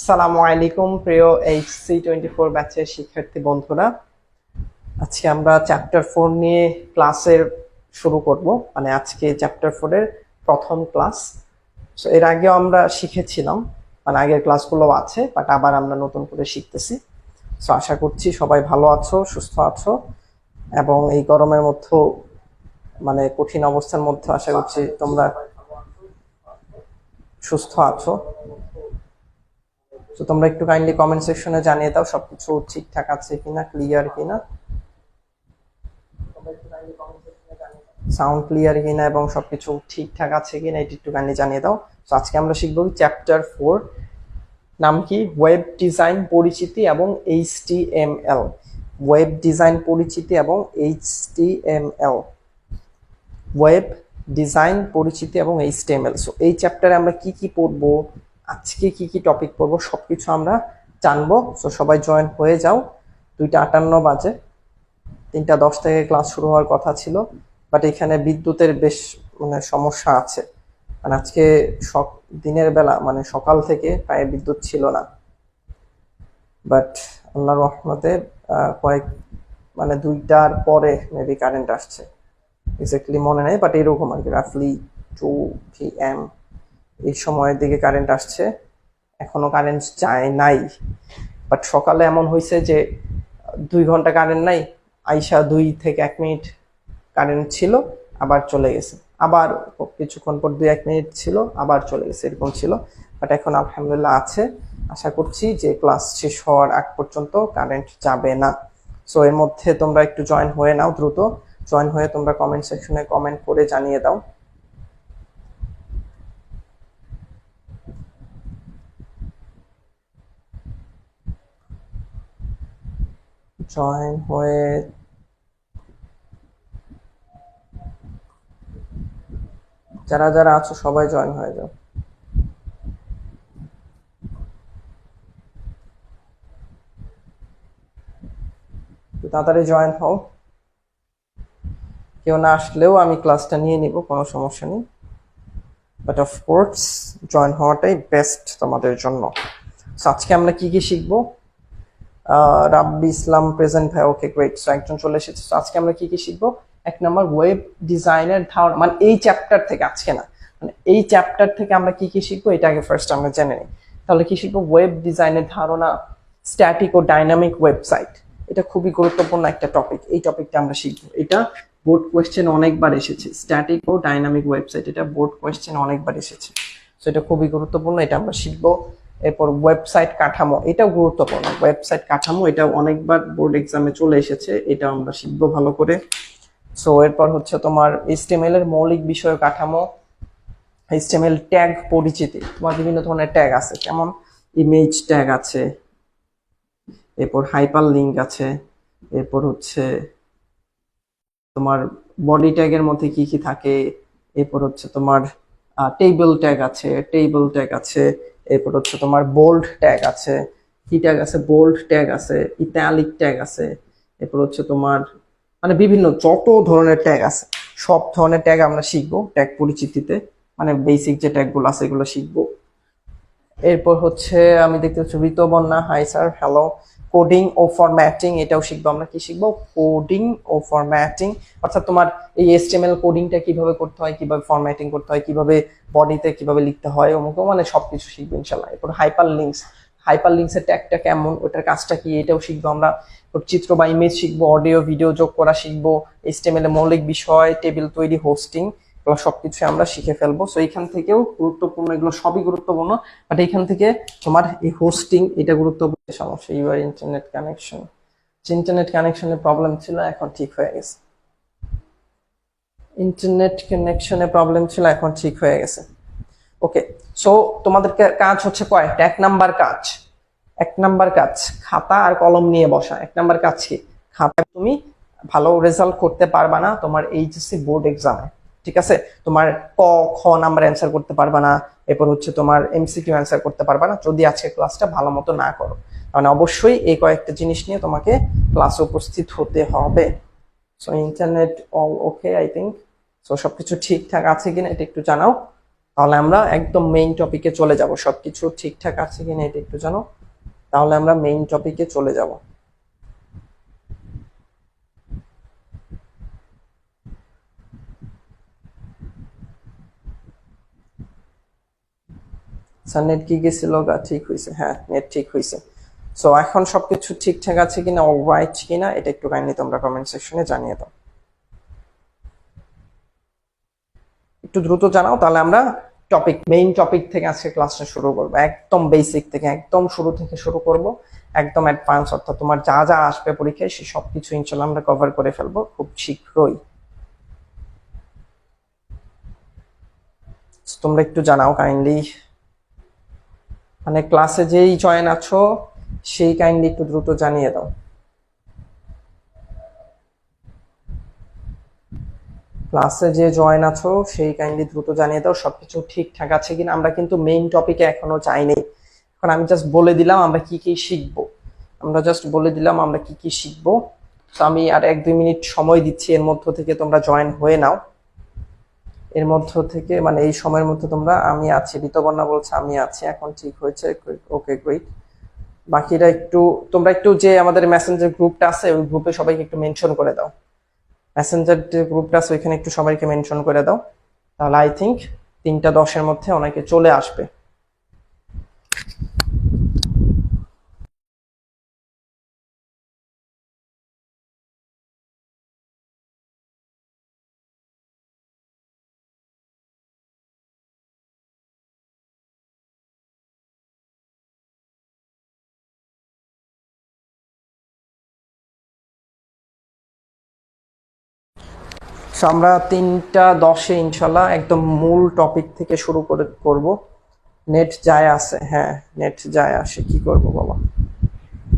সালামু আলাইকুম প্রিয় HC24 ব্যাচের শিক্ষার্থী বন্ধুরা। আজকে আমরা চ্যাপ্টার 4 নিয়ে ক্লাসের শুরু করব, মানে আজকে চ্যাপ্টার 4 এর প্রথম ক্লাস। সো এর আগেও আমরা শিখেছিলাম, মানে আগের ক্লাসগুলো আছে, বাট আবার আমরা নতুন করে শিখতেছি। সো আশা করছি সবাই ভালো আছো, সুস্থ আছো, এবং এই গরমের মধ্যেও, মানে কঠিন অবস্থার মধ্যে আশা করছি তোমরা সুস্থ আছো। তো তোমরা একটু কাইন্ডলি কমেন্ট সেকশনে জানিয়ে দাও সবকিছু ঠিকঠাক আছে কিনা, ক্লিয়ার কিনা, সাউন্ড ক্লিয়ার কিনা এবং সবকিছু ঠিকঠাক আছে কিনা, এটি একটু কাইন্ডলি জানিয়ে দাও। তো আজকে আমরা শিখবো চ্যাপ্টার 4, নাম কি? ওয়েব ডিজাইন পরিচিতি এবং HTML। ওয়েব ডিজাইন পরিচিতি এবং HTML, ওয়েব ডিজাইন পরিচিতি এবং HTML। সো এই চ্যাপ্টারে আমরা কি কি পড়বো, আজকে কি কি টপিক পড়বো, সবকিছু আমরা জানবো। সো সবাই জয়েন হয়ে যাও। 2:58 বাজে, 3:10 থেকে ক্লাস শুরু হওয়ার কথা ছিল, বাট এখানে বিদ্যুতের বেশ সমস্যা আছে। মানে আজকে দিনের বেলা, মানে সকাল থেকে প্রায় বিদ্যুৎ ছিল না, বাট আল্লাহর রহমতে কয়েক 2টার পরে মেবি কারেন্ট আসছে, এক্স্যাক্টলি মনে নেই, বাট এরকম আর কি, রাফলি 2 PM এই সময়ের দিকে কারেন্ট আসছে। এখনো কারেন্ট যায় নাই, বাট সকালে এমন হয়েছে যে 2 ঘন্টা কারেন্ট নাই, আইসা 2 থেকে 1 মিনিট কারেন্ট ছিল, আবার চলে গেছে, আবার কিছুক্ষণ পর 2-1 মিনিট ছিল, আবার চলে গেছে, এরকম ছিল। বাট এখন আলহামদুলিল্লাহ আছে। আশা করছি যে ক্লাস শেষ হওয়ার আগ পর্যন্ত কারেন্ট যাবে না। সো এর মধ্যে তোমরা একটু জয়েন হয়ে নাও, দ্রুত জয়েন হয়ে তোমরা কমেন্ট সেকশনে কমেন্ট করে জানিয়ে দাও। জয়েন হয়ে যারা যারা আছো সবাই জয়েন হয়ে যাও। তাড়াতাড়ি জয়েন হও। কেউ না আসলেও আমি ক্লাসটা নিয়ে নিব, কোনো সমস্যা নেই, বাট অফকোর্স জয়েন হওয়াটাই বেস্ট তোমাদের জন্য। আজকে আমরা কি কি শিখবো? রাব্বি ইসলাম প্রেজেন্ট ভাই, ওকে গ্রেট। সো একজন চলে এসেছে। তো আজকে আমরা কি কি শিখবো? 1 নম্বর ওয়েব ডিজাইনের ধারণা, মানে এই চ্যাপ্টার থেকে, আজকে না, মানে এই চ্যাপ্টার থেকে আমরা কি কি শিখবো এটা আগে ফার্স্ট আমরা জেনে নিই। তাহলে কি শিখবো? ওয়েব ডিজাইনের ধারণা, স্ট্যাটিক ও ডাইনামিক ওয়েবসাইট। এটা খুবই গুরুত্বপূর্ণ একটা টপিক, এই টপিকটা আমরা শিখবো। এটা বোর্ড কোয়েশ্চেন অনেকবার এসেছে, স্ট্যাটিক ও ডাইনামিক ওয়েবসাইট, এটা বোর্ড কোয়েশ্চেন অনেকবার এসেছে। সো এটা খুবই গুরুত্বপূর্ণ, এটা আমরা শিখবো। এরপর ওয়েবসাইট কাঠামো, এটাও গুরুত্বপূর্ণ। ওয়েবসাইট কাঠামো এটা অনেকবার বোর্ড এক্সামে চলে এসেছে, এটা আমরা শিখবো ভালো করে। সো এরপর হচ্ছে তোমার HTML এর মৌলিক বিষয় কাঠামো, HTML ট্যাগ পরিচিতি। তোমার বিভিন্ন ধরনের ট্যাগ আছে, যেমন ইমেজ ট্যাগ আছে, এরপর হাইপার লিঙ্ক আছে, এরপর হচ্ছে তোমার বডি ট্যাগের মধ্যে কি কি থাকে, এরপর হচ্ছে তোমার টেবিল ট্যাগ আছে, এরপর হচ্ছে তোমার বোল্ড ট্যাগ আছে, কি ট্যাগ আছে, বোল্ড ট্যাগ আছে, ইটালিক ট্যাগ আছে, এরপর হচ্ছে তোমার বিভিন্ন যত ধরনের ট্যাগ আছে, সব ধরনের ট্যাগ আমরা শিখবো ট্যাগ পরিচিতিতে, মানে বেসিক যে ট্যাগ গুলো আছে এগুলো শিখবো। এরপর হচ্ছে আমি দেখতে পাচ্ছি ঋতবন্যা, হাই স্যার, হ্যালো। কোডিং ও ফরম্যাটিং, এটাও শিখবো আমরা। কি শিখবো? কোডিং ও ফরম্যাটিং, অর্থাৎ তোমার এই HTML কোডিংটা কিভাবে করতে হয়, কিভাবে ফরম্যাটিং করতে হয়, কিভাবে বডিতে কিভাবে লিখতে হয়, অমুক, মানে সবকিছু শিখবো ইনশাল্লাহ। এরপর হাইপার লিঙ্কস এর ট্যাগটা কেমন, ওটার কাজটা কি, এটাও শিখবো আমরা। চিত্র বা ইমেজ শিখবো, অডিও ভিডিও যোগ করা শিখবো, HTML এর মৌলিক বিষয়, টেবিল তৈরি, হোস্টিং, এগুলো সবকিছু আমরা শিখে ফেলবো। সো এইখান থেকেও গুরুত্বপূর্ণ, এগুলো সবই গুরুত্বপূর্ণ, বাট এইখান থেকে তোমার এই হোস্টিং এটা গুরুত্বপূর্ণ। সমস্যা ইউর ইন্টারনেট কানেকশন, ইন্টারনেট কানেকশনের প্রবলেম ছিল, এখন ঠিক হয়ে গেছে। ইন্টারনেট কানেকশনের প্রবলেম ছিল, এখন ঠিক হয়ে গেছে। ওকে, সো তোমাদের কাজ হচ্ছে কয়েকটা। 1 নাম্বার কাজ খাতা আর কলম নিয়ে বসা। 1 নাম্বার কাজ কি? খাতায় তুমি ভালো রেজাল্ট করতে পারবা না তোমার HSC বোর্ড এক্সামে, ঠিক আছে? তোমার ক খ নাম্বার অ্যান্সার করতে পারবা না, এরপর হচ্ছে তোমার MCQ অ্যান্সার করতে পারবা না যদি আজকে ক্লাসটা ভালো মতো না করো। মানে অবশ্যই এই কয়েকটা জিনিস নিয়ে তোমাকে ক্লাসে উপস্থিত হতে হবে। So internet all okay I think. So সবকিছু ঠিকঠাক আছে কিনা এটা একটু জানাও। তাহলে আমরা একদম মেইন টপিকে চলে যাব, সবকিছু ঠিকঠাক আছে কিনা এটা একটু জানো, তাহলে আমরা মেইন টপিকে চলে যাব। স্যার নেট কি গেছিল গা? ঠিক হয়েছে, হ্যাঁ নেট ঠিক হয়েছে। সো এখন সবকিছু ঠিকঠাক আছে কিনা, অলরাইট কিনা, এটা একটু কাইন্ডলি তোমরা কমেন্ট সেকশনে জানিয়ে দাও, একটু দ্রুত জানাও। তাহলে আমরা মেইন টপিক থেকে আজকে ক্লাসটা শুরু করবো, একদম বেসিক থেকে, একদম শুরু থেকে শুরু করব, একদম অ্যাডভান্স, অর্থাৎ তোমার যা যা আসবে পরীক্ষায় সে সবকিছু ইনশাল্লাহ আমরা কভার করে ফেলবো খুব শীঘ্রই। তোমরা একটু জানাও কাইন্ডলি, মানে ক্লাসে যেই জয়েন আছো সেই কাইন্ডলি একটু দ্রুত জানিয়ে দাও। ক্লাসে যে জয়েন আছো সেই কাইন্ডলি দ্রুত জানিয়ে দাও সবকিছু ঠিকঠাক আছে কিনা। আমরা কিন্তু মেইন টপিকে এখনো যাইনি, এখন আমি জাস্ট বলে দিলাম আমরা কি কি শিখবো, আমরা জাস্ট বলে দিলাম আমরা কি কি শিখবো। তো আমি আর 1-2 মিনিট সময় দিচ্ছি, এর মধ্য থেকে তোমরা জয়েন হয়ে নাও, এর মধ্য থেকে মানে এই সময়ের মধ্যে তোমরা, আমি আছি, ঋতবর্ণা বলছে আমি আছি, এখন ঠিক হয়েছে, ওকে গ্রেট। বাকিরা একটু, তোমরা একটু যে আমাদের মেসেঞ্জার গ্রুপটা আছে ওই গ্রুপে সবাইকে একটু মেনশন করে দাও, মেসেঞ্জার যে গ্রুপটা আছে ওইখানে একটু সবাইকে মেনশন করে দাও, তাহলে আই থিঙ্ক 3টা 10-এর মধ্যে অনেকে চলে আসবে। So, আমরা 3টা 10-এ ইনশাল্লাহ একদম মূল টপিক থেকে শুরু করব। নেট যায় আসে, হ্যাঁ নেট যায় আসে, কি করব বাবা,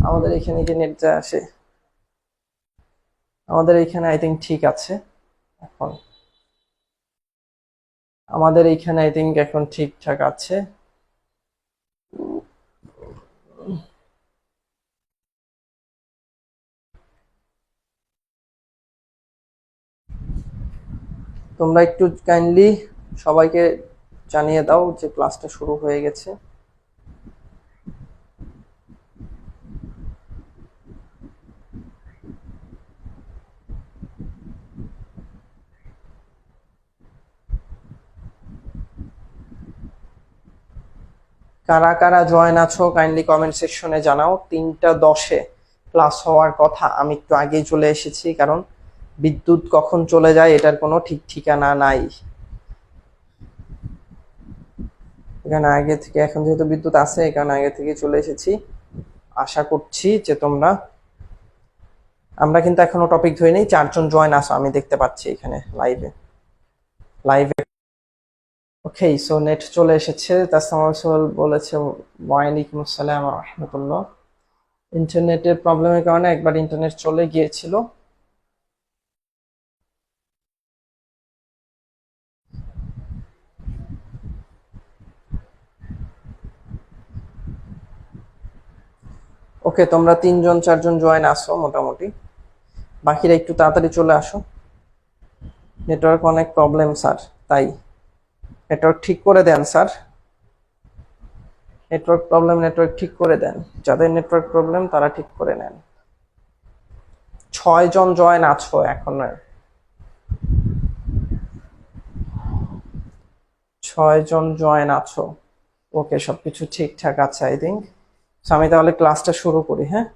আমাদের এখানে কি নেট যায় আসে? আমাদের এখানে আই থিঙ্ক ঠিক আছে এখন, আমাদের এইখানে আই থিঙ্ক এখন ঠিকঠাক আছে। তোমরা একটু কাইন্ডলি সবাইকে জানিয়ে দাও যে ক্লাসটা শুরু হয়ে গেছে। কারা কারা জয়েন আছো কাইন্ডলি কমেন্ট সেকশনে জানাও। 3টা 10-এ ক্লাস হওয়ার কথা, আমি একটু আগেই চলে এসেছি কারণ বিদ্যুৎ কখন চলে যায় এটার কোনো ঠিক ঠিকানা নাই। এখানে আগে থেকে, এখন যেহেতু বিদ্যুৎ আছে এখানে আগে থেকে চলে এসেছি। আশা করছি যে তোমরা, আমরা কিন্তু এখনো টপিক ধরে নেই, 4জন জয়েন আসো আমি দেখতে পাচ্ছি এখানে লাইভে। ওকে, সো নেট চলে এসেছে। তাসমাউল সোহেল বলেছে ওয়ালাইকুম আসসালাম ওয়া রাহমাতুল্লাহ। ইন্টারনেটের প্রবলেমের কারণে একবার ইন্টারনেট চলে গিয়েছিল। ওকে, তোমরা 3-4জন জয়েন আসো মোটামুটি, বাকিরা একটু তাড়াতাড়ি চলে আসো। নেটওয়ার্ক অনেক প্রবলেম স্যার, তাই নেটওয়ার্ক ঠিক করে দেন স্যার, নেটওয়ার্ক প্রবলেম, নেটওয়ার্ক ঠিক করে দেন, যাদের নেটওয়ার্ক প্রবলেম তারা ঠিক করে নেন। 6জন জয়েন আছো এখন, 6জন জয়েন আছো। ওকে, সবকিছু ঠিকঠাক আছে আই থিঙ্ক। আমি তাহলে ক্লাসটা শুরু করি। হ্যাঁ,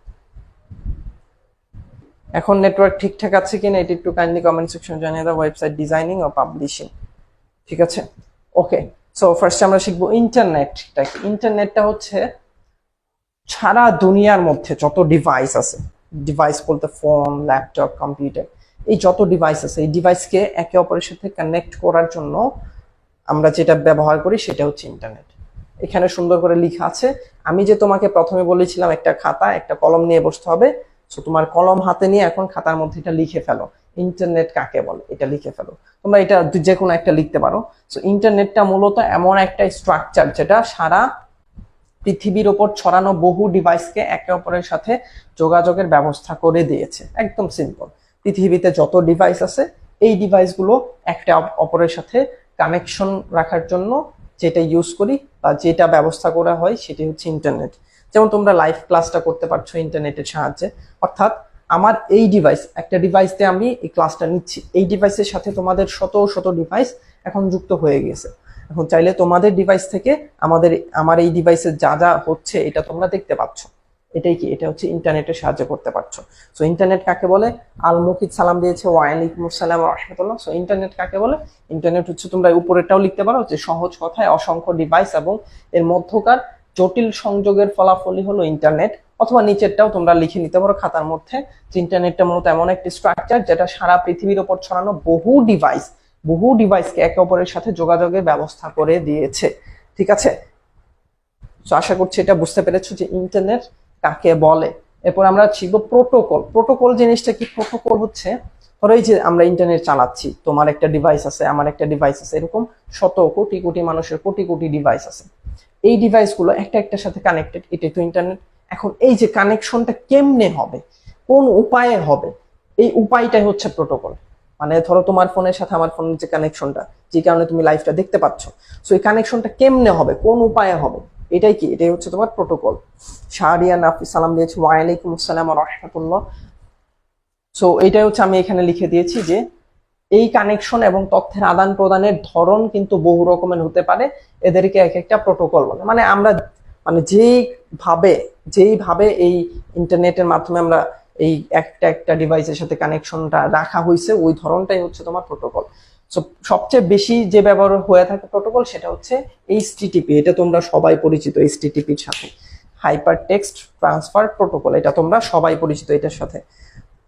এখন নেটওয়ার্ক ঠিকঠাক আছে কিনা এটা একটু কাইন্ডলি কমেন্ট সেকশন জানিয়ে দাও। ওয়েবসাইট ডিজাইনিং ও পাবলিশিং, ঠিক আছে। ওকে, সো ফার্স্ট আমরা শিখবো ইন্টারনেটটা কি। ইন্টারনেটটা হচ্ছে সারা দুনিয়ার মধ্যে যত ডিভাইস আছে, ডিভাইস বলতে ফোন, ল্যাপটপ, কম্পিউটার, এই যত ডিভাইস আছে এই ডিভাইসকে একে অপরের সাথে কানেক্ট করার জন্য আমরা যেটা ব্যবহার করি সেটা হচ্ছে ইন্টারনেট। এখানে সুন্দর করে লেখা আছে। আমি যে তোমাকে প্রথমে বলেছিলাম একটা খাতা একটা কলম নিয়ে বসতে হবে, সো তোমার কলম হাতে নিয়ে এখন খাতার মধ্যে এটা লিখে ফেলো, ইন্টারনেট কাকে বলে এটা লিখে ফেলো। তোমরা এটা যে কোনো একটা লিখতে পারো। সো ইন্টারনেটটা মূলত এমন একটা স্ট্রাকচার যেটা সারা পৃথিবীর ওপর ছড়ানো বহু ডিভাইসকে একে অপরের সাথে যোগাযোগের ব্যবস্থা করে দিয়েছে। একদম সিম্পল, পৃথিবীতে যত ডিভাইস আছে এই ডিভাইসগুলো একটা অপরের সাথে কানেকশন রাখার জন্য যেটা ইউজ করি বা যেটা ব্যবস্থা করা হয় সেটি হচ্ছে ইন্টারনেট। যেমন তোমরা লাইভ ক্লাসটা করতে পারছো ইন্টারনেটের সাহায্যে, অর্থাৎ আমার এই ডিভাইস, একটা ডিভাইসতে আমি এই ক্লাসটা নিচ্ছি, এই ডিভাইসের সাথে তোমাদের শত শত ডিভাইস এখন যুক্ত হয়ে গেছে। এখন চাইলে তোমাদের ডিভাইস থেকে আমার এই ডিভাইসে যা যা হচ্ছে এটা তোমরা দেখতে পাচ্ছ। এটাই কি, এটা হচ্ছে ইন্টারনেটের সাহায্য করতে পারছো। সো ইন্টারনেট কাকে বলে? আল মুকিত সালাম দিয়েছে, ওয়ালাইকুম আসসালাম ওয়া রাহমাতুল্লাহ। সো ইন্টারনেট কাকে বলে? ইন্টারনেট হচ্ছে, তোমরা উপরেরটাও লিখতে পারো যে সহজ কথায় অসংখ্য ডিভাইস এবং এর মধ্যকার জটিল সংযোগের ফলাফলই হলো ইন্টারনেট। অথবা নিচেরটাও তোমরা লিখে নিতে পারো খাতার মধ্যে যে ইন্টারনেটটা মূলত এমন একটি স্ট্রাকচার যেটা সারা পৃথিবীর উপর ছড়ানো বহু ডিভাইসকে একে অপরের সাথে যোগাযোগের ব্যবস্থা করে দিয়েছে। ঠিক আছে, তো আশা করছি এটা বুঝতে পেরেছো যে ইন্টারনেট কাকে বলে। এরপর আমরা শিখবো প্রোটোকল। প্রোটোকল জিনিসটা কি? প্রোটোকল হচ্ছে, ধরো এই যে আমরা ইন্টারনেট চালাচ্ছি, তোমার একটা ডিভাইস আছে, আমার একটা ডিভাইস আছে, এরকম শত কোটি কোটি মানুষের কোটি কোটি ডিভাইস আছে। এই ডিভাইসগুলো একটা একটার সাথে কানেক্টেড, এটাই তো ইন্টারনেট। এখন এই যে কানেকশনটা কেমনে হবে, কোন উপায়ে হবে, এই উপায়টাই হচ্ছে প্রোটোকল। মানে ধরো তোমার ফোনের সাথে আমার ফোনের যে কানেকশনটা, যে কারণে তুমি লাইভটা দেখতে পাচ্ছ, সো এই কানেকশনটা কেমনে হবে, কোন উপায়ে হবে, এটাই কি, এটাই হচ্ছে তোমার প্রোটোকল। শাহরিয়া নাফি সালাম দিয়েছে, ওয়ালাইকুম আসসালাম ওয়া রাহমাতুল্লাহ। সো এটাই হচ্ছে আমি এখানে লিখে দিয়েছি যে এই কানেকশন এবং তথ্যের আদান প্রদানের ধরন কিন্তু বহু রকমের হতে পারে, এদেরকে এক একটা প্রোটোকল বলে। মানে আমরা যেইভাবে এই ইন্টারনেটের মাধ্যমে আমরা এই একটা একটা ডিভাইসের সাথে কানেকশনটা রাখা হয়েছে, ওই ধরনটাই হচ্ছে তোমার প্রোটোকল। সো সবচেয়ে বেশি যে ব্যবহার হয়ে থাকে প্রোটোকল সেটা হচ্ছে এইচটিটিপি। এটা তোমরা সবাই পরিচিত এইচটিটিপির সাথে, হাইপার টেক্সট ট্রান্সফার প্রোটোকল, এটা তোমরা সবাই পরিচিত এটার সাথে।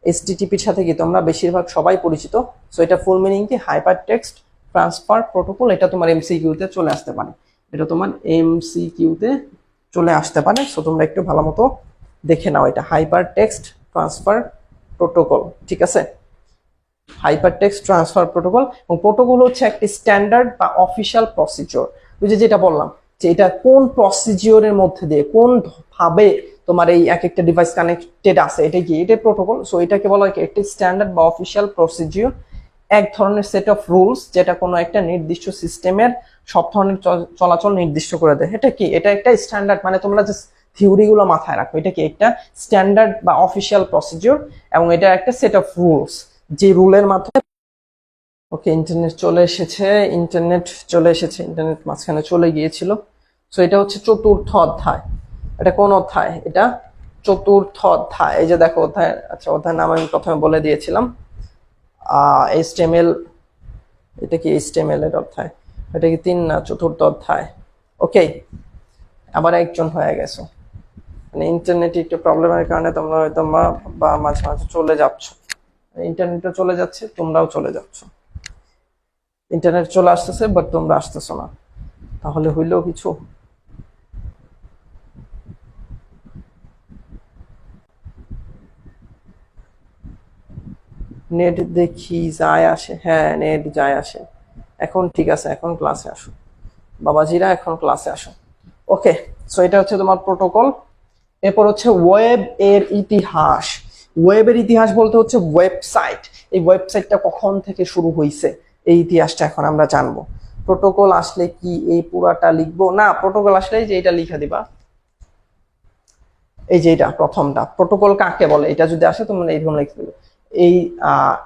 এইচটিটিপির সাথে কি তোমরা বেশিরভাগ সবাই পরিচিত। সো এটা ফুল মিনিং কি? Hyper text transfer protocol. এটা তোমার এমসিকিউতে চলে আসতে পারে, সো তোমরা একটু ভালো মতো দেখে নাও। এটা হাইপার টেক্সট ট্রান্সফার প্রোটোকল, ঠিক আছে? Hyper text transfer protocol. এবং প্রোটোকল হচ্ছে একটি স্ট্যান্ডার্ড বা অফিসিয়াল প্রসিজিওর। যেটা বললাম যে এটা কোন প্রসিজিওরের মধ্যে দিয়ে, কোন ভাবে তোমার এই এক একটা ডিভাইস কানেক্টেড আছে, এটা কি, এটা প্রোটোকল। সো এটাকে বলা হয় একটি স্ট্যান্ডার্ড বা অফিসিয়াল প্রসিজিওর, এক ধরনের সেট অফ রুলস যেটা কোনো একটা নির্দিষ্ট সিস্টেমের সব ধরনের চলাচল নির্দিষ্ট করে দেয়। এটা কি, এটা একটা স্ট্যান্ডার্ড। মানে তোমরা যে থিওরিগুলো মাথায় রাখো, এটা কি একটা স্ট্যান্ডার্ড বা অফিসিয়াল প্রসিজিওর, এবং এটা একটা সেট অফ রুলস, যে রুলের মাধ্যমে। ওকে, ইন্টারনেট চলে এসেছে, ইন্টারনেট মাঝখানে চলে গিয়েছিল। সো এটা হচ্ছে চতুর্থ অধ্যায়। এটা কোন অধ্যায়? এটা চতুর্থ অধ্যায়। এই যে দেখো অধ্যায়, আচ্ছা অধ্যায়ের নাম আমি প্রথমে বলে দিয়েছিলাম, HTML। এটা কি HTML এর অধ্যায়? এটা কি 3 না চতুর্থ অধ্যায়? ওকে, আবার একজন হয়ে গেছো। মানে ইন্টারনেটে একটু প্রবলেমের কারণে তোমরা হয়তো বা মাঝে মাঝে চলে যাচ্ছ, ইন্টারনেটও চলে যাচ্ছে, তোমরাও চলে যাচ্ছ। ইন্টারনেট চলে আসতেছে বাট তোমরা আসতেছো না, তাহলে হইলেও কিছু। নেট দেখি যায় আসে, হ্যাঁ নেট যায় আসে। এখন ঠিক আছে, এখন ক্লাসে আসো বাবাজিরা, এখন ক্লাসে আসো। ওকে, সো এটা হচ্ছে তোমার প্রোটোকল। এরপর হচ্ছে ওয়েব এর ইতিহাস। ওয়েবের ইতিহাস বলতে হচ্ছে ওয়েবসাইট, এই ওয়েবসাইটটা কখন থেকে শুরু হয়েছে, এই ইতিহাসটা এখন আমরা জানবো। প্রোটোকল আসলে কি এই পুরাটা লিখবো না? প্রোটোকল আসলে যে এটা লিখে দিবা, এই যে এটা প্রথমটা, প্রোটোকল কাকে বলে, এটা যদি আসে তোমরা এইরকম লিখে দিবে। এই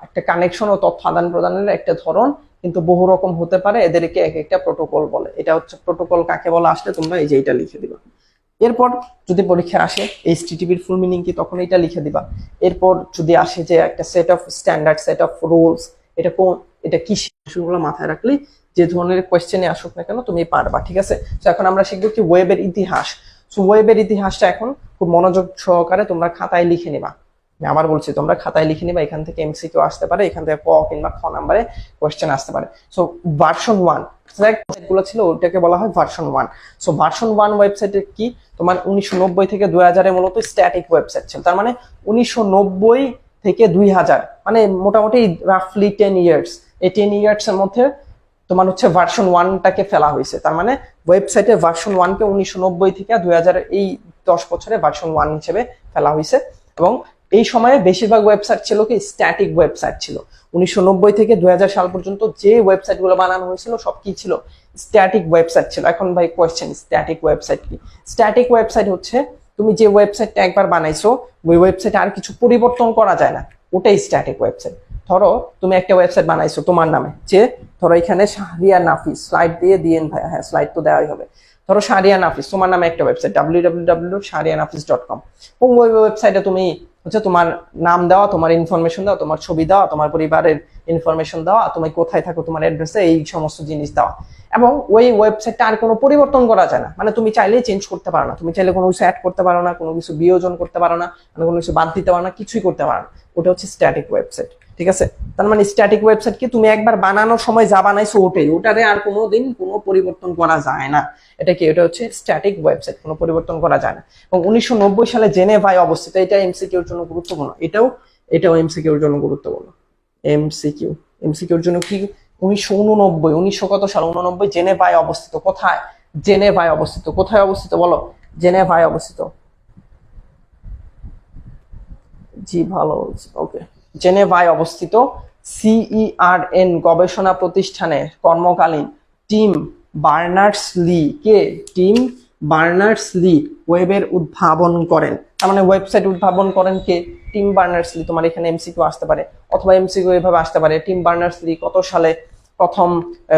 একটা কানেকশন ও তথ্য আদান প্রদানের একটা ধরন, কিন্তু বহু রকম হতে পারে, এদেরকে এক একটা প্রোটোকল বলে। এটা হচ্ছে প্রোটোকল কাকে বলে, আসলে তোমরা এই যে এটা লিখে দিবা। এরপর যদি পরীক্ষা আসে এইচটিটিপির ফুল মিনিং কি, তখন এটা লিখে দিবা। এরপর যদি আসে যে একটা set of standard, set of rules, এটা কি, সেগুলো মাথায় রাখলেই যে ধরনের কোয়েশ্চেনে আসুক না কেন তুমি পারবা, ঠিক আছে? তো এখন আমরা শিখবো কি ওয়েবের ইতিহাস। সো ওয়েবের ইতিহাসটা এখন খুব মনোযোগ সহকারে তোমরা খাতায় লিখে নিবা। আমি আবার বলছি, তোমরা খাতায় লিখে নিবা, এখান থেকে এমসিকিউ আসতে পারে, এখান থেকে ক কিংবা খ নাম্বারে কোয়েশ্চেন আসতে পারে। সো ভার্সন 1 গুলো ছিল, ওইটাকে বলা হয় ভার্সন 1। সো ভার্সন 1 ওয়েবসাইটে কি, তোমার 1990 থেকে 2000 মূলত স্ট্যাটিক ওয়েবসাইট ছিল। তার মানে 1990 থেকে 2000, মানে মোটামুটি রাফলি 10 ইয়ার্স। এই 10 ইয়ার্স এর মধ্যে তোমার হচ্ছে ভার্সন 1টাকে ফেলা হয়েছে। তার মানে ওয়েবসাইটে ভার্সন 1কে 1990 থেকে 2000 এই 10 বছরে ভার্সন 1 হিসেবে ফেলা হয়েছে। এবং এই সময়ে বেশিরভাগ ওয়েবসাইট ছিল কি স্ট্যাটিক ওয়েবসাইট ছিল। 1990 থেকে 2000 সাল পর্যন্ত যে ওয়েবসাইট গুলো বানানো হয়েছিল সব কি ছিল, স্ট্যাটিক ওয়েবসাইট ছিল। এখন ভাই কোয়েশ্চেন, স্ট্যাটিক ওয়েবসাইট কি? স্ট্যাটিক ওয়েবসাইট হচ্ছে তুমি যে ওয়েবসাইটটা একবার বানাইছো ওই ওয়েবসাইটে আর কিছু পরিবর্তন করা যায় না, ওটাই স্ট্যাটিক ওয়েবসাইট। ধরো তুমি একটা ওয়েবসাইট বানাইছো তোমার নামে, যে ধরো এখানে শাহরিয়া নাফিস, স্লাইড দিয়ে দিয়েন ভাই, হ্যাঁ স্লাইড তো দেওয়াই হবে। ধরো শাহরিয়া নাফিস তোমার নামে একটা ওয়েবসাইট www.shahrianafiz.com, এবং ওই ওয়েবসাইটে তুমি হচ্ছে তোমার নাম দেওয়া, তোমার ইনফরমেশন দেওয়া, তোমার ছবি দেওয়া, তোমার পরিবারের ইনফরমেশন দেওয়া, তুমি কোথায় থাকো, তোমার অ্যাড্রেসে, এই সমস্ত জিনিস দেওয়া। এবং ওই ওয়েবসাইটটা আর কোনো পরিবর্তন করা যায় না, মানে তুমি চাইলেই চেঞ্জ করতে পারো না, তুমি চাইলে কোনো কিছু অ্যাড করতে পারো না, কোনো কিছু বিয়োজন করতে পারো না, মানে কোনো কিছু বাদ দিতে পারো না, কিছুই করতে পারো না। ওটা হচ্ছে স্ট্যাটিক ওয়েবসাইট, ঠিক আছে? তার মানে স্ট্যাটিক ওয়েবসাইট কি, তুমি একবার বানানোর সময় যা বানাইছো ওটাই, ওটারে আর কোনোদিন কোনো পরিবর্তন করা যায় না। এটা কি, এটা হচ্ছে স্ট্যাটিক ওয়েবসাইট, কোনো পরিবর্তন করা যায় না। এবং 1990 সালে জেনেভায় অবস্থিত, এটা এমসিকিউর জন্য গুরুত্বপূর্ণ, এটাও এমসিকিউর জন্য গুরুত্বপূর্ণ। এমসিকিউর জন্য কি, 1989, 1900 কত সাল, 89 জেনেভায় অবস্থিত। কোথায়? জেনেভায় অবস্থিত। কোথায় অবস্থিত বলো? জেনেভায় অবস্থিত। জি ভালো, ওকে। জেনেভায় অবস্থিত CERN গবেষণা প্রতিষ্ঠানে কর্মকালীন টিম বার্নার্স লি, কে? টিম বার্নার্স লি ওয়েবের উদ্ভাবন করেন। তার মানে ওয়েবসাইট উদ্ভাবন করেন কে? Tim Berners Lee. তোমার এখানে এমসিকিউ আসতে পারে, অথবা এমসিকিউ এভাবে আসতে পারে, টিম বার্নার্স লি কত সালে প্রথম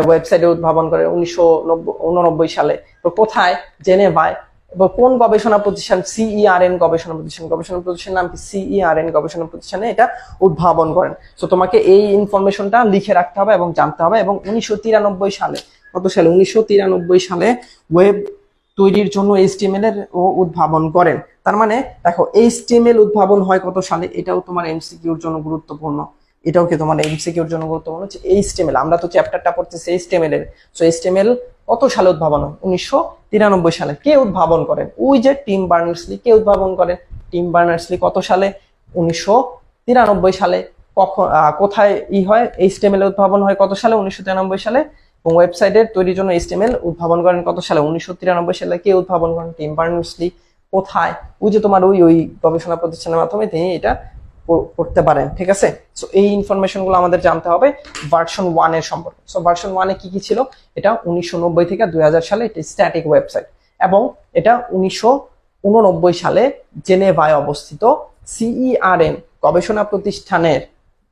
ওয়েবসাইটে উদ্ভাবন করে? 1989 সালে। তো কোথায়? জেনেভায়। এবং কোন গবেষণা প্রতিষ্ঠান? CERN গবেষণা প্রতিষ্ঠান। গবেষণা প্রতিষ্ঠানের নাম কি? CERN গবেষণা প্রতিষ্ঠানে এটা উদ্ভাবন করেন। তো তোমাকে এই ইনফরমেশনটা লিখে রাখতে হবে এবং জানতে হবে। এবং 1993 সালে, কত সালে? 1993 সালে ওয়েব তৈরির জন্য HTML এর উদ্ভাবন করেন। তার মানে দেখো, HTML উদ্ভাবন হয় কত সালে? এটাও তোমার এমসিকিউর জন্য গুরুত্বপূর্ণ। এটাও কি তোমার এমসিকিউর জন্য গুরুত্বপূর্ণ হচ্ছে HTML। আমরা তো চ্যাপ্টারটা পড়তেছি HTML এর। সো HTML কত সালে উদ্ভাবন হয়? 1993 সালে। কে উদ্ভাবন করেন? ওই যে টিম বার্নার্স-লি। কে উদ্ভাবন করেন? Team Berners-Lee. কত সালে? 1993 সালে। কখন, কোথায় হয়? HTML উদ্ভাবন হয় কত সালে? 1993 সালে। এবং ওয়েবসাইটের তৈরির জন্য HTML উদ্ভাবন করেন কত সালে? 1993 সালে। কে উদ্ভাবন করেন? Team Berners-Lee. কোথায়? ওই যে তোমার ওই গবেষণা প্রতিষ্ঠানের মাধ্যমে তিনি এটা করতে পারেন, ঠিক আছে? সো এই ইনফরমেশন গুলো আমাদের জানতে হবে ভার্সন 1 এর সম্পর্কে। সো ভার্সন 1 এ কি কি ছিল? এটা 1990 থেকে 2000 সালে এটা স্ট্যাটিক ওয়েবসাইট, এবং এটা 1989 সালে জেনেভায় অবস্থিত CERN গবেষণা প্রতিষ্ঠানের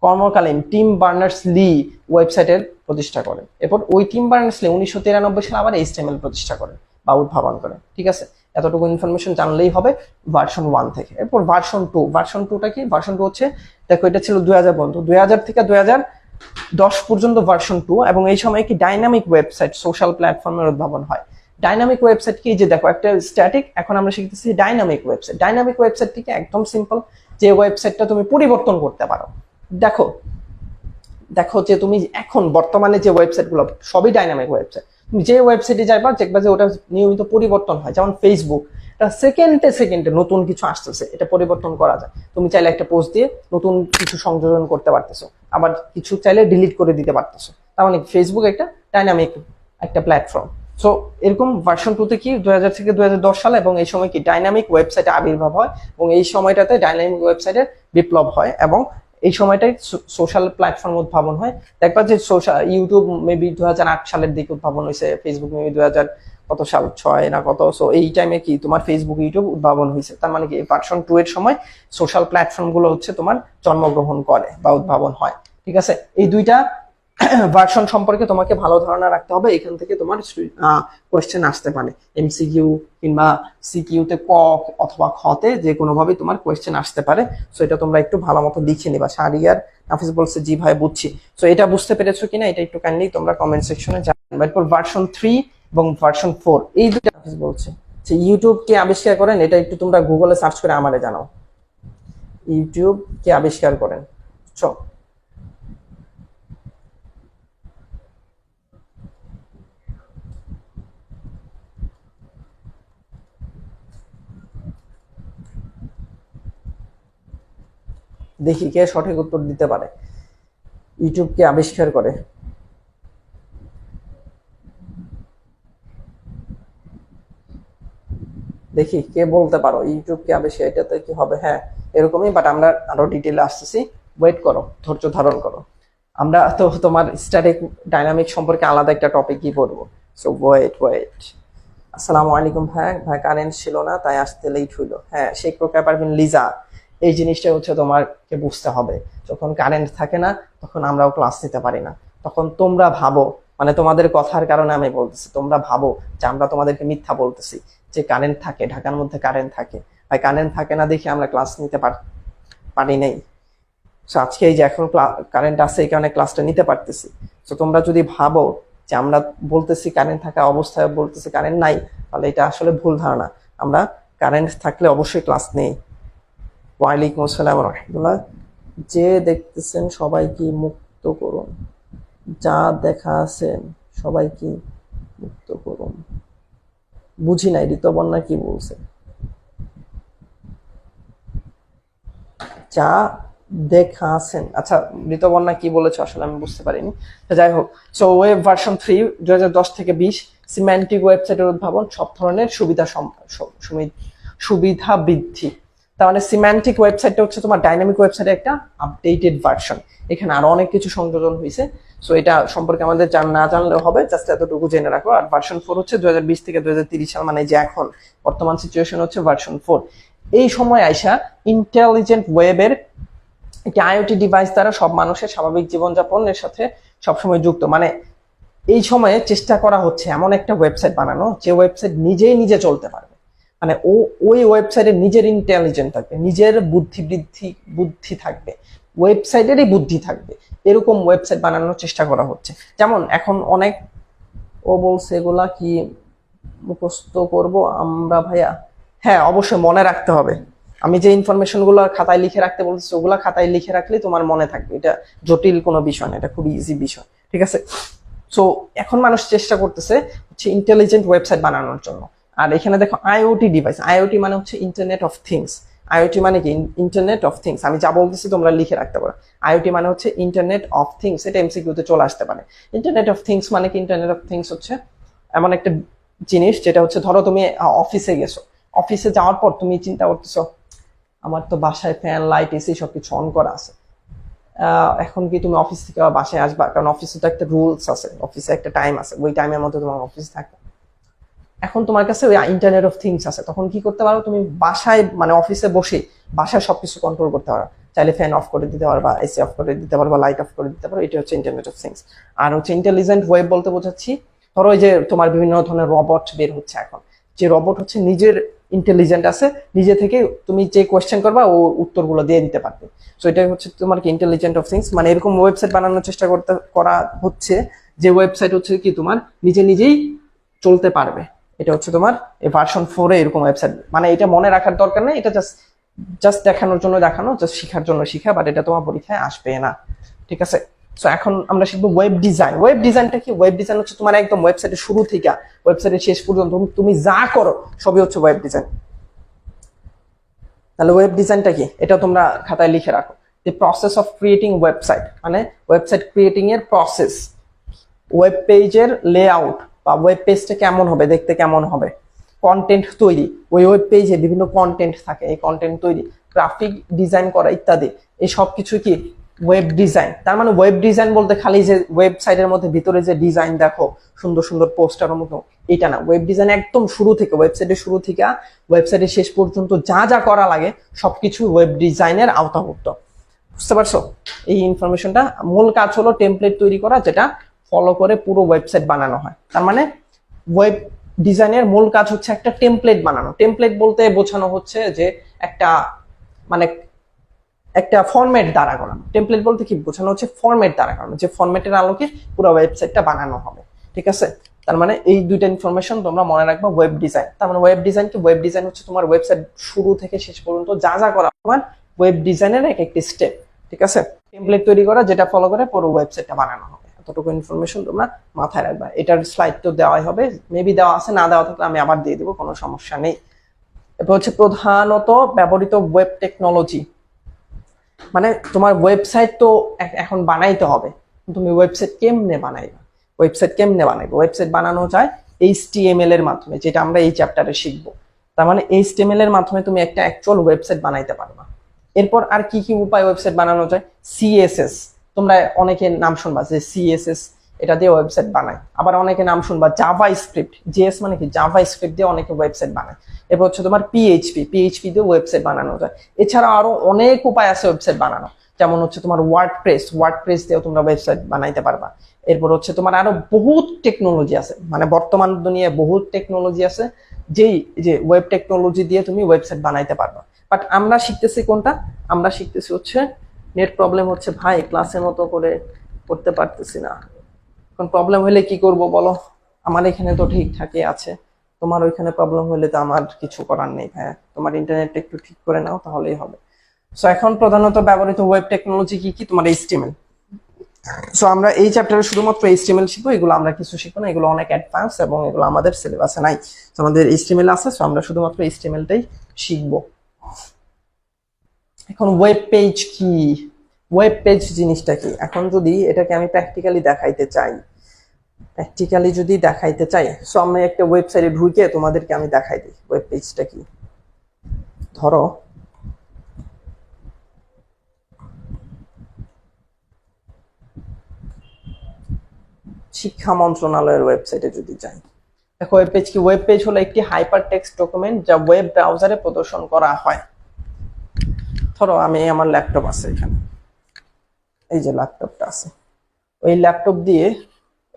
কর্মকালীন টিম বার্নার্স-লি ওয়েবসাইটের প্রতিষ্ঠা করেন। এরপর ওই টিম বার্নার্স-লি 1993 সালে আবার HTML প্রতিষ্ঠা করেন বা উদ্ভাবন করেন, ঠিক আছে? এতটুকু ইনফরমেশন জানলেই হবে ভার্সন 1 থেকে। এরপর ভার্সন 2। ভার্সন 2টা কি? ভার্সন 2 হচ্ছে, দেখো এটা ছিল 2000 পর্যন্ত, 2000 থেকে 2010 পর্যন্ত ভার্সন 2। এবং এই সময় কি ডাইনামিক ওয়েবসাইট, সোশ্যাল প্ল্যাটফর্মের উদ্ভাবন হয়। ডাইনামিক ওয়েবসাইট কি? যে দেখো, একটা স্ট্যাটিক, এখন আমরা শিখতেছি ডাইনামিক ওয়েবসাইট। ডাইনামিক ওয়েবসাইট কি? একদম সিম্পল, যে ওয়েবসাইটটা তুমি পরিবর্তন করতে পারো। দেখো দেখো যে তুমি এখন বর্তমানে যে ওয়েবসাইটগুলো সবই ডাইনামিক ওয়েবসাইট। তুমি যে ওয়েবসাইটে যাইবা দেখবা যে ওটা নিয়মিত পরিবর্তন হয়। যেমন ফেসবুক, এটা সেকেন্ডে নতুন কিছু আসতেছে, এটা পরিবর্তন করা যায়। তুমি চাইলে একটা পোস্ট দিয়ে নতুন কিছু সংযোজন করতে পারতেছো, আবার কিছু চাইলে ডিলিট করে দিতে পারতেছো। তার মানে ফেসবুক একটা ডাইনামিক একটা প্ল্যাটফর্ম। সো এরকম ভার্সন 2 তে কি 2000 থেকে 2010 সালে, এবং এই সময় কি ডাইনামিক ওয়েবসাইটে আবির্ভাব হয়, এবং এই সময়টাতে ডাইনামিক ওয়েবসাইটের বিপ্লব হয়, এবং এই সময়টাই সোশ্যাল প্ল্যাটফর্ম উদ্ভাবন হয়। দেখবা যে ইউটিউব মেবি 2008 সালের দিকে উদ্ভাবন হয়েছে, ফেসবুক মেবি 2000 কত সাল, 6 না কত। সো এই টাইমে কি তোমার ফেসবুক, ইউটিউব উদ্ভাবন হয়েছে। তার মানে কি ভার্সন 2 এর সময় সোশ্যাল প্ল্যাটফর্ম গুলো হচ্ছে তোমার জন্মগ্রহণ করে বা উদ্ভাবন হয়, ঠিক আছে? এই দুইটা ভার্সন সম্পর্কে তোমাকে ভালো ধারণা রাখতে হবে। এখান থেকে তোমার কোয়েশ্চেন আসতে পারে, এমসিকিউ কিংবা সিকিউ তে, ক অথবা খ তে, যে কোনো ভাবে তোমার কোয়েশ্চেন আসতে পারে। সো এটা তোমরা একটু ভালো মতো লিখে নিবা। শাহরিয়ার নাফিস বলছে জি ভাই বুঝছি। সো এটা বুঝতে পেরেছো কিনা এটা একটু কাইন্ডলি তোমরা কমেন্ট সেকশনে জানাবে। এরপর ভার্সন 3 এবং ভার্সন 4, এই দুটো নাফিস বলছে যে ইউটিউব কে আবিষ্কার করেন, এটা একটু তোমরা গুগলে সার্চ করে আমারে জানাও। ইউটিউব কে আবিষ্কার করেন? চল দেখি কে সঠিক উত্তর দিতে পারে। ইউটিউব কে আবিষ্কার করে? দেখি কে বলতে পারো ইউটিউব কে আবিষ্কার, এটাতে কি হবে? হ্যাঁ, এরকমই, বাট আমরা আরো ডিটেইলে আসতেছি, ওয়েট করো, ধৈর্য ধারণ করো। আমরা তো তোমার স্ট্যাটিক ডাইনামিক সম্পর্কে আলাদা একটা টপিকই পড়বো। So wait. আসসালামু আলাইকুম ভাই কারেন্ট ছিল না তাই আসতে লেট হইলো। হ্যাঁ, শেখ রোকেয়া পারভিন লিজা, এই জিনিসটা হচ্ছে তোমাকে বুঝতে হবে। যখন কারেন্ট থাকে না তখন আমরাও ক্লাস নিতে পারি না। তখন তোমরা ভাবো, মানে তোমাদের কথার কারণে আমি বলতেছি, তোমরা ভাবো যে আমরা তোমাদেরকে মিথ্যা বলতেছি যে কারেন্ট থাকে, ঢাকার মধ্যে কারেন্ট থাকে। ভাই কারেন্ট থাকে না দেখে আমরা ক্লাস নিতে পারি নাই। সো আজকে এই যে এখন কারেন্ট আছে এই কারণে ক্লাসটা নিতে পারতেছি। সো তোমরা যদি ভাবো যে আমরা বলতেছি কারেন্ট থাকা অবস্থায় বলতেছি কারেন্ট নাই, তাহলে এটা আসলে ভুল ধারণা। আমরা কারেন্ট থাকলে অবশ্যই ক্লাস নেই। ওয়ালাইকুম আসসালাম রহমতুল্লাহ। যে দেখতেছেন সবাইকে মুক্ত করুন, যা দেখা আছেন সবাইকে মুক্ত করুন। বুঝি নাই ঋতবন্যা কি বলছে। যা দেখা আছেন, আচ্ছা ঋতবন্যা কি বলেছে আসলে আমি বুঝতে পারিনি। যাই হোক, সো ওয়েব ভার্সন 3 2010 থেকে 20, সিম্যান্টিক ওয়েবসাইটের উদ্ভাবন, সব ধরনের সুবিধা বৃদ্ধি। তার মানে সিম্যান্টিক ওয়েবসাইটটা হচ্ছে তোমার ডাইনামিক ওয়েবসাইটের একটা আপডেটেড ভার্সন। এখানে আরো অনেক কিছু সংযোজন হয়েছে। সো এটা সম্পর্কে আমাদের না জানলেও হবে, জাস্ট এতটুকু জেনে রাখো। আর ভার্সন 4 হচ্ছে 2020 থেকে 2030 সাল, মানে যে এখন বর্তমান সিচুয়েশন হচ্ছে ভার্সন 4। এই সময় আইসা ইন্টেলিজেন্ট ওয়েবের একটি আইওটি ডিভাইস দ্বারা সব মানুষের স্বাভাবিক জীবনযাপনের সাথে সবসময় যুক্ত। মানে এই সময়ে চেষ্টা করা হচ্ছে এমন একটা ওয়েবসাইট বানানো যে ওয়েবসাইট নিজে চলতে পারবে। মানে ওই ওয়েবসাইটে নিজের ইন্টেলিজেন্ট থাকবে, নিজের বুদ্ধি থাকবে, ওয়েবসাইটেরই বুদ্ধি থাকবে, এরকম ওয়েবসাইট বানানোর চেষ্টা করা হচ্ছে। যেমন এখন অনেক ও বলছে এগুলা কি মুখস্থ করব আমরা ভাইয়া? হ্যাঁ, অবশ্যই মনে রাখতে হবে। আমি যে ইনফরমেশন গুলো খাতায় লিখে রাখতে বলছি ওগুলা খাতায় লিখে রাখলে তোমার মনে থাকবে। এটা জটিল কোনো বিষয় না, এটা খুব ইজি বিষয়, ঠিক আছে? সো এখন মানুষ চেষ্টা করতেছে হচ্ছে ইন্টেলিজেন্ট ওয়েবসাইট বানানোর জন্য। আর এখানে দেখো আইওটি ডিভাইস, আইওটি মানে হচ্ছে ইন্টারনেট অফ থিংস। আইওটি মানে কি? Internet of things. আমি যা বলতেছি তোমরা লিখে রাখতে পারো। আইওটি মানে হচ্ছে ইন্টারনেট অফ থিংস, এটা এমসিকিউতে চলে আসতে পারে। ইন্টারনেট অফ থিংস মানে কি? ইন্টারনেট অফ থিংস হচ্ছে এমন একটা জিনিস যেটা হচ্ছে, ধরো তুমি অফিসে গেছো, অফিসে যাওয়ার পর তুমি চিন্তা করতেছো আমার তো বাসায় ফ্যান লাইট এসি সবকিছু অন করা আছে, এখন কি তুমি অফিস থেকে বাসায় আসবা? কারণ অফিসে তো একটা রুলস আছে, অফিসে একটা টাইম আছে, ওই টাইমের মধ্যে তোমার অফিস থাকবে। এখন তোমার কাছে ওই ইন্টারনেট অফ থিংস আছে, তখন কি করতে পারো তুমি? বাসায় মানে অফিসে বসে বাসায় সবকিছু কন্ট্রোল করতে পারো। চাইলে ফ্যান অফ করে দিতে পারবা, এসি অফ করে দিতে পারবা, লাইট অফ করে দিতে পারো। এটা হচ্ছে ইন্টারনেট অফ থিংস। আর হচ্ছে ইন্টেলিজেন্ট ওয়েব বলতে বোঝাচ্ছি, ধরো ওই যে তোমার বিভিন্ন ধরনের রবট বের হচ্ছে এখন, যে রবট হচ্ছে নিজের ইন্টেলিজেন্ট আছে, নিজে থেকে তুমি যে কোয়েশ্চেন করবা ও উত্তরগুলো দিয়ে দিতে পারবে। সো এটা হচ্ছে তোমার কি ইন্টেলিজেন্ট অফ থিংস। মানে এরকম ওয়েবসাইট বানানোর চেষ্টা করা হচ্ছে যে ওয়েবসাইট হচ্ছে কি তোমার নিজেই চলতে পারবে। এটা হচ্ছে তোমার এই ভার্সন 4 এ এরকম ওয়েবসাইট। মানে এটা মনে রাখার দরকার নেই, এটা জাস্ট দেখানোর জন্য দেখানো, জাস্ট শেখার জন্য শেখা, বাট এটা তোমার পরীক্ষায় আসবে না, ঠিক আছে? সো এখন আমরা শিখবো ওয়েব ডিজাইন। ওয়েব ডিজাইনটা কি? ওয়েব ডিজাইন হচ্ছে তোমার একদম ওয়েবসাইটের শুরু থেকে ওয়েবসাইটের শেষ পর্যন্ত তুমি যা করো সবই হচ্ছে ওয়েব ডিজাইন। তাহলে ওয়েব ডিজাইনটা কি এটা তোমরা খাতায় লিখে রাখো। The process of creating website, মানে ওয়েবসাইট ক্রিয়েটিং এর প্রসেস, ওয়েব পেজের লেআউট বা ওয়েব পেজটা কেমন হবে, দেখতে কেমন হবে, কন্টেন্ট তৈরি, ওই ওয়েব পেজে বিভিন্ন কন্টেন্ট থাকে, এই কন্টেন্ট তৈরি, গ্রাফিক ডিজাইন করা ইত্যাদি, এই সব কিছু কি ওয়েব ডিজাইন। তার মানে ওয়েব ডিজাইন বলতে খালি যে ওয়েবসাইটের মধ্যে ভিতরে যে ডিজাইন দেখো সুন্দর পোস্টারের মতো, এটা না। ওয়েব ডিজাইন একদম শুরু থেকে, ওয়েবসাইটের শুরু থেকে ওয়েবসাইটের শেষ পর্যন্ত যা করা লাগে সবকিছু ওয়েব ডিজাইনের আওতাভুক্ত। বুঝতে পারছো? এই ইনফরমেশনটা মূল কাজ হলো টেমপ্লেট তৈরি করা, যেটা ফলো করে পুরো ওয়েবসাইট বানানো হয়। তার মানে ওয়েব ডিজাইনের মূল কাজ হচ্ছে একটা টেমপ্লেট বানানো। টেমপ্লেট বলতে বোঝানো হচ্ছে যে একটা মানে একটা ফরম্যাট দ্বারা করানো। টেমপ্লেট বলতে কি বোঝানো হচ্ছে? ফরম্যাট দ্বারা করানো, যে ফরম্যাটের আলোকে পুরো ওয়েবসাইটটা বানানো হবে, ঠিক আছে? তার মানে এই দুইটা ইনফরমেশন তোমরা মনে রাখবা। ওয়েব ডিজাইন, তার মানে ওয়েব ডিজাইন কি? ওয়েব ডিজাইন হচ্ছে তোমার ওয়েবসাইট শুরু থেকে শেষ পর্যন্ত যা করা তোমার ওয়েব ডিজাইনের একটি স্টেপ, ঠিক আছে? টেমপ্লেট তৈরি করা, যেটা ফলো করে পুরো ওয়েবসাইটটা বানানো হবে। এতটুকু ইনফরমেশন তোমরা মাথায় রাখবা। এটার স্লাইড তো দেওয়াই হবে, মেবি দেওয়া আছে, না দেওয়া থাকলে আমি আবার দিয়ে দিব, কোনো সমস্যা নেই। এরপর হচ্ছে প্রধানত ব্যবহৃত ওয়েব টেকনোলজি। মানে তোমার ওয়েবসাইট তো এখন বানাইতে হবে, তুমি ওয়েবসাইট কেমনে বানাইবে? ওয়েবসাইট বানানো যায় HTML এর মাধ্যমে, যেটা আমরা এই চ্যাপ্টারে শিখবো। তার মানে HTML এর মাধ্যমে তুমি একটা অ্যাকচুয়াল ওয়েবসাইট বানাইতে পারবা। এরপর আর কি কি উপায় ওয়েবসাইট বানানো যায়? সিএসএস, তোমরা অনেকে নাম শুনবা যে সিএসএস এটা দিয়ে ওয়েবসাইট বানায়। আবার অনেকে নাম শুনবা জাভা স্ক্রিপ্ট, জেএস মানে কি, জাভা স্ক্রিপ্ট দিয়ে অনেকে ওয়েবসাইট বানায়। এরপর হচ্ছে তোমার পিএইচপি দিয়ে ওয়েবসাইট বানানো যায়। এছাড়া আরো অনেক উপায় আছে ওয়েবসাইট বানানো, যেমন হচ্ছে তোমার ওয়ার্ডপ্রেস দিয়েও তোমরা ওয়েবসাইট বানাইতে পারবা। এরপর হচ্ছে তোমার আরো বহুত টেকনোলজি আছে, মানে বর্তমান দুনিয়ায় বহুত টেকনোলজি আছে যেই যে ওয়েব টেকনোলজি দিয়ে তুমি ওয়েবসাইট বানাইতে পারবা। বাট আমরা শিখতেছি কোনটা? আমরা শিখতেছি হচ্ছে, নেট প্রবলেম হচ্ছে ভাই, ক্লাসের মতো করে করতে পারতেছি না। এখন প্রবলেম হলে কি করব বলো? আমার এখানে তো ঠিকঠাকই আছে, তোমার ওইখানে প্রবলেম হলে তো আমার কিছু করার নেই ভাইয়া, তোমার ইন্টারনেটটা একটু ঠিক করে নাও তাহলেই হবে। সো এখন প্রধানত ব্যবহৃত ওয়েব টেকনোলজি কি কি? তোমার এইচটিএমএল। সো আমরা এই চ্যাপ্টারে শুধুমাত্র এইচটিএমএল শিখবো, এগুলো আমরা কিছু শিখবো না, এগুলো অনেক অ্যাডভান্স এবং এগুলো আমাদের সিলেবাসে নাই। আমাদের এইচটিএমএল আছে, সো আমরা শুধুমাত্র এইচটিএমএলটাই শিখবো। এখন ওয়েব পেজ কি? ওয়েব পেজ জিনিসটা কি? এখন যদি এটাকে আমি প্র্যাকটিক্যালি দেখাইতে চাই, সো আমি একটা ওয়েবসাইটে ঢুকে তোমাদেরকে আমি দেখাই দিই ওয়েব পেজটা কি। ধরো শিক্ষা মন্ত্রণালয়ের ওয়েবসাইটে যদি যাই, দেখো ওয়েব পেজ কি? ওয়েব পেজ হলো একটি হাইপার টেক্সট ডকুমেন্ট যা ওয়েব ব্রাউজারে প্রদর্শন করা হয়। ধরো আমি, আমার ল্যাপটপ আছে এখানে, এই যে ল্যাপটপটা আছে, ওই ল্যাপটপ দিয়ে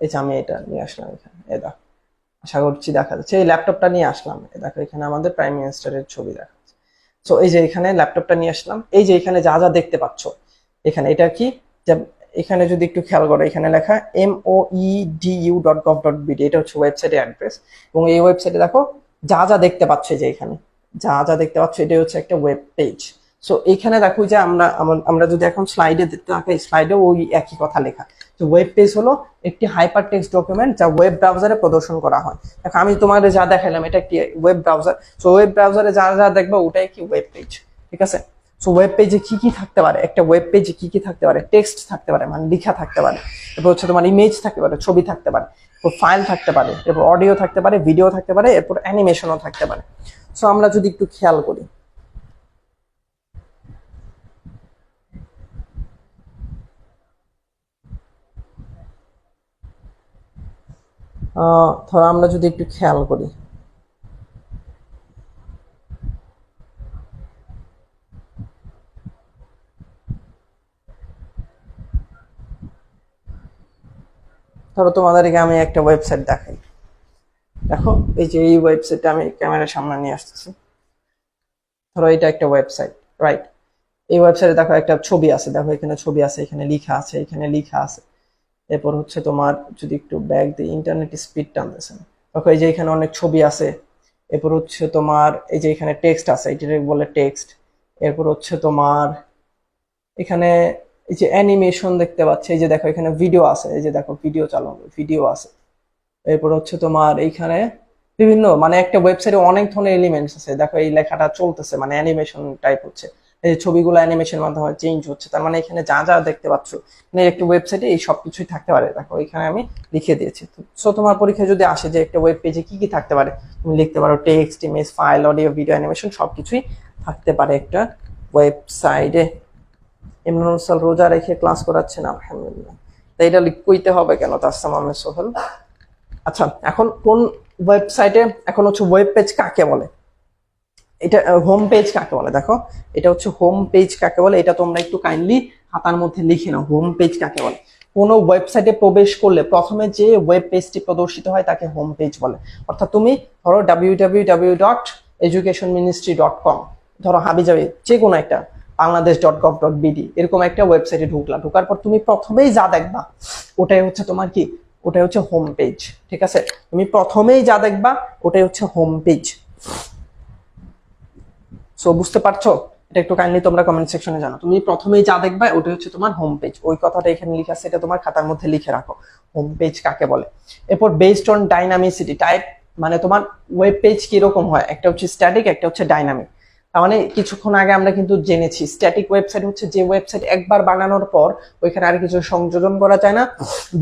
এই যে আমি এটা নিয়ে আসলাম এখানে, এই দেখো, আশা করছি দেখা যাচ্ছে, এই ল্যাপটপটা নিয়ে আসলাম, এই দেখো এখানে আমাদের প্রাইম মিনিস্টারের ছবি দেখা যাচ্ছে। সো এই যে এখানে ল্যাপটপটা নিয়ে আসলাম, এই যে এখানে যা যা দেখতে পাচ্ছ এখানে, এটা কি? যে এখানে যদি একটু খেয়াল করো, এখানে লেখা moedu.gov.bd, এটা হচ্ছে ওয়েবসাইটের অ্যাড্রেস। এবং এই ওয়েবসাইটে দেখো যা যা দেখতে পাচ্ছ, যে এখানে যা যা দেখতে পাচ্ছ এটাই হচ্ছে একটা ওয়েব পেজ। সো এইখানে দেখো যে আমরা যদি এখন স্লাইডে দেখতে থাকি, স্লাইডেও ওই একই কথা লেখা। তো ওয়েব পেজ হলো একটি হাইপার টেক্সট ডকুমেন্ট যা ওয়েব ব্রাউজারে প্রদর্শন করা হয়। দেখো আমি তোমাদের যা দেখাইলাম এটা একটি ওয়েব ব্রাউজার, সো ওয়েব ব্রাউজারে যা যা দেখবে ওটাই কি ওয়েব পেজ, ঠিক আছে? সো ওয়েব পেজে কি কি থাকতে পারে? একটা ওয়েব পেজে কি কি থাকতে পারে? টেক্সট থাকতে পারে, মানে লেখা থাকতে পারে, এরপর হচ্ছে তোমার ইমেজ থাকতে পারে, ছবি থাকতে পারে, এরপর ফাইল থাকতে পারে, এরপর অডিও থাকতে পারে, ভিডিও থাকতে পারে, এরপর অ্যানিমেশনও থাকতে পারে। সো আমরা যদি একটু খেয়াল করি, ধরো আমরা যদি একটু খেয়াল করি, ধরো তোমাদেরকে আমি একটা ওয়েবসাইট দেখাই, দেখো এই যে এই ওয়েবসাইটটা আমি ক্যামেরার সামনে নিয়ে আসতেছি। ধরো এটা একটা ওয়েবসাইট, রাইট? এই ওয়েবসাইটে দেখো একটা ছবি আছে, দেখো এখানে ছবি আছে, এখানে লেখা আছে, এখানে লেখা আছে। এরপর হচ্ছে তোমার যদি একটু ব্যাক দিয়ে, ইন্টারনেট স্পিড টানতেছে না, দেখো এই যে এখানে অনেক ছবি আছে। এরপর হচ্ছে তোমার এই যে এখানে টেক্সট আছে, এটাকে বলে টেক্সট। এরপর হচ্ছে তোমার এখানে এই যে অ্যানিমেশন দেখতে পাচ্ছি, এই যে দেখো এখানে ভিডিও আছে, এই যে দেখো ভিডিও চালানো, ভিডিও আছে। এরপর হচ্ছে তোমার এইখানে বিভিন্ন, মানে একটা ওয়েবসাইটে অনেক ধরনের এলিমেন্টস আছে, দেখো এই লেখাটা চলতেছে, মানে অ্যানিমেশন টাইপ হচ্ছে, এই ছবিগুলো অ্যানিমেশন মাধ্যমে চেঞ্জ হচ্ছে। তার মানে এখানে যা যা দেখতে পাচ্ছ, মানে একটা ওয়েবসাইটে এই সব কিছুই থাকতে পারে। দেখো এখানে আমি লিখে দিয়েছি। সো তোমার পরীক্ষায় যদি আসে যে একটা ওয়েব পেজে কি কি থাকতে পারে, তুমি লিখতে পারো text, image, file, audio, video, animation সবকিছুই থাকতে পারে একটা ওয়েবসাইটে। ইমরান সাল রোজা রেখে ক্লাস করাচ্ছে না, আলহামদুলিল্লাহ। তাই এটা কইতে হবে কেন? তাসসাম আহমেদ সোহেল। আচ্ছা, এখন কোন ওয়েবসাইটে, এখন হচ্ছে ওয়েব পেজ কাকে বলে, এটা হোম পেজ কাকে বলে? দেখো এটা হচ্ছে হোম পেজ কাকে বলে, এটা তোমরা একটু কাইন্ডলি খাতার মধ্যে লিখে নাও। হোম পেজ কাকে বলে? কোনো ওয়েবসাইটে প্রবেশ করলে প্রথমে যে ওয়েব পেজটি প্রদর্শিত হয় তাকে হোম পেজ বলে। অর্থাৎ তুমি ধরো www.educationministry.com, ধরো হাবিজাবি যে কোনো একটা bangladesh.gov.bd এরকম একটা ওয়েবসাইটে ঢুকলা, ঢোকার পর তুমি প্রথমেই যা দেখবা ওটাই হচ্ছে তোমার কি, ওটাই হচ্ছে হোম পেজ, ঠিক আছে? তুমি প্রথমেই যা দেখবা ওটাই হচ্ছে হোম পেজ। সো বুঝতে পারছো? এটা একটু কাইন্ডলি তোমরা কমেন্ট সেকশনে জানো। তুমি প্রথমেই যা দেখবা ওটা হচ্ছে তোমার হোম পেজ, ওই কথাটা এখানে লেখা আছে, এটা তোমার খাতার মধ্যে লিখে রাখো, হোম পেজ কাকে বলে। এরপর বেসড অন ডাইনামিসিটি টাইপ, মানে তোমার ওয়েব পেজ কিরকম হয়, একটা হচ্ছে স্ট্যাটিক, একটা হচ্ছে ডাইনামিক। তার মানে কিছুক্ষণ আগে আমরা কিন্তু জেনেছি স্ট্যাটিক ওয়েবসাইট হচ্ছে যে ওয়েবসাইট একবার বানানোর পর ওইখানে আর কিছু সংযোজন করা যায় না,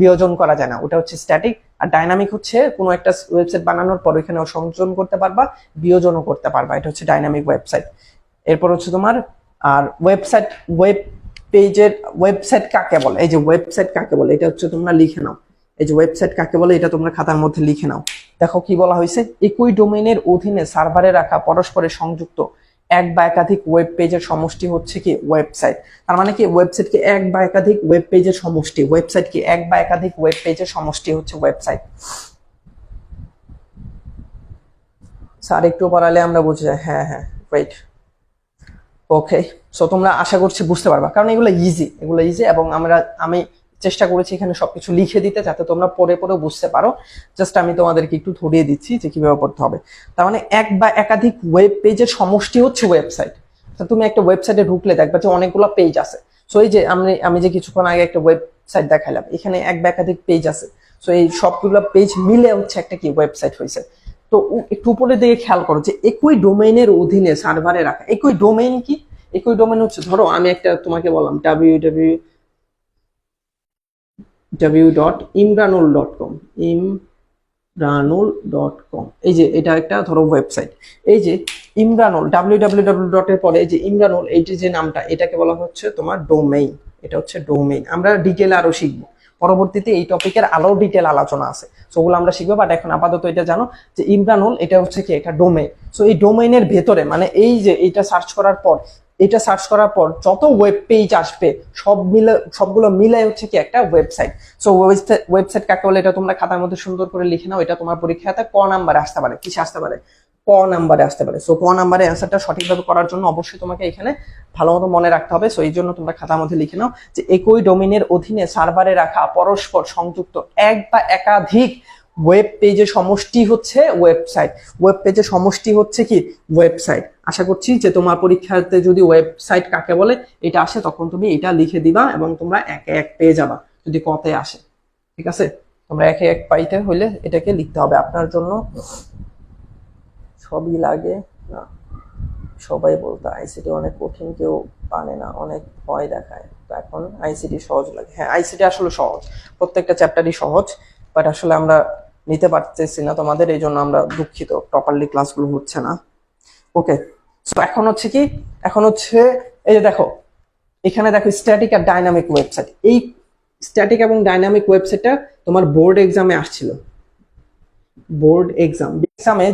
বিয়োজন করা যায় না, ওটা হচ্ছে স্ট্যাটিক। আর ডাইনামিক হচ্ছে কোনো একটা ওয়েবসাইট বানানোর পর ওইখানে সংযোজন করতে পারবা, বিয়োজনও করতে পারবা, এটা হচ্ছে ডাইনামিক ওয়েবসাইট। এরপর হচ্ছে তোমার আর ওয়েবসাইট কাকে বলে, এই যে ওয়েবসাইট কাকে বলে এটা হচ্ছে তোমরা লিখে নাও। এই যে ওয়েবসাইট কাকে বলে এটা তোমরা খাতার মধ্যে লিখে নাও। দেখো কি বলা হয়েছে, একই ডোমেইনের অধীনে সার্ভারে রাখা পরস্পরের সংযুক্ত এক বা একাধিক ওয়েব পেজের সমষ্টি হচ্ছে কি ওয়েবসাইট। তার মানে কি ওয়েবসাইট কি এক বা একাধিক ওয়েব পেজের সমষ্টি, ওয়েবসাইট কি এক বা একাধিক ওয়েব পেজের সমষ্টি হচ্ছে ওয়েবসাইট। স্যার একটু পড়ালে আমরা বুঝে যাই। হ্যাঁ হ্যাঁ রাইট, ওকে। সো তোমরা আশা করছি বুঝতে পারবা, কারণ এগুলো ইজি এবং আমি চেষ্টা করেছি এখানে সবকিছু লিখে দিতে যাতে তোমরা পড়ে পড়ে বুঝতে পারো। জাস্ট আমি তোমাদেরকে একটু ধরিয়ে দিচ্ছি যে কিভাবে পড়তে হবে। তার মানে এক বা একাধিক ওয়েব পেজের সমষ্টি হচ্ছে ওয়েবসাইট। তো তুমি একটা ওয়েবসাইটে ঢুকলে দেখবা যে অনেকগুলো পেজ আছে। সো এই যে আমি যে কিছুক্ষণ আগে একটা ওয়েবসাইট দেখালাম, এখানে এক বা একাধিক পেজ আছে। সো এই সবগুলো পেজ মিলে হচ্ছে একটা কি ওয়েবসাইট হয়েছে। তো একটু উপরের দিকে খেয়াল করো যে একই ডোমেইনের অধীনে সার্ভারে রাখা। একই ডোমেইন কি, একই ডোমেইন হচ্ছে ধরো আমি একটা তোমাকে বললাম www.imranul.com, imranul.com। এই যে এটা একটা ধরো ওয়েবসাইট। এই যে ইমরানুল www এর পরে এই যে ইমরানুল এই যে নামটা, এটাকে বলা হচ্ছে তোমার ডোমেইন। এটা হচ্ছে ডোমেইন। আমরা ডিটেইলে আরো শিখবো পরবর্তীতে, এই টপিকের আরো ডিটেইল আলোচনা আছে, সেগুলো আমরা শিখবো। বাট এখন আপাতত এটা জানো যে ইমরানুল এটা হচ্ছে কি এটা ডোমেইন। সো এই ডোমেইনের ভেতরে মানে এই যে এটা সার্চ করার পর যত ওয়েব পেজ আসবে সবগুলো মিলে হচ্ছে কি একটা ওয়েবসাইট। সো ওয়েবসাইট কাকে বলে এটা তোমরা খাতার মধ্যে সুন্দর করে লিখে নাও। এটা তোমার পরীক্ষাতে ক নাম্বারে আসতে পারে, কিসে আসতে পারে, ক নাম্বারে আসতে পারে। সো ক নাম্বারে অ্যান্সারটা সঠিকভাবে করার জন্য অবশ্যই তোমাকে এখানে ভালো মতো মনে রাখতে হবে। সো এই জন্য তোমরা খাতার মধ্যে লিখে নাও যে একই ডোমেইনের অধীনে সার্ভারে রাখা পরস্পর সংযুক্ত এক বা একাধিক ওয়েব পেজের সমষ্টি হচ্ছে ওয়েবসাইট। ওয়েব পেজের সমষ্টি হচ্ছে কি ওয়েবসাইট। আশা করছি যে তোমার পরীক্ষাতে যদি ওয়েবসাইট কাকে বলে এটা আসে তখন তুমি এটা লিখে দিবা এবং তোমরা একে এক পেয়ে যাবা যদি কতে আসে। ঠিক আছে, তোমরা একে এক পাইতে হইলে এটাকে লিখতে হবে। আপনার জন্য সবই লাগে না, সবাই বলতো আইসিটি অনেক কঠিন, কেউ পারে না, অনেক ভয় দেখায়। তো এখন আইসিটি সহজ লাগে। হ্যাঁ আইসিটি আসলে সহজ, প্রত্যেকটা চ্যাপ্টারই সহজ, বাট আসলে আমরা নিতে পারতেছি না তোমাদের, এই জন্য আমরা দুঃখিত, প্রপারলি ক্লাসগুলো হচ্ছে না। ওকে, সো এখন হচ্ছে কি, এখন হচ্ছে এই যে দেখো এখানে দেখো স্ট্যাটিক আর ডাইনামিক ওয়েবসাইট। এই স্ট্যাটিক এবং ডাইনামিক ওয়েবসাইটটা তোমার বোর্ড এক্সামে আসছিল। বোর্ড এক্সামে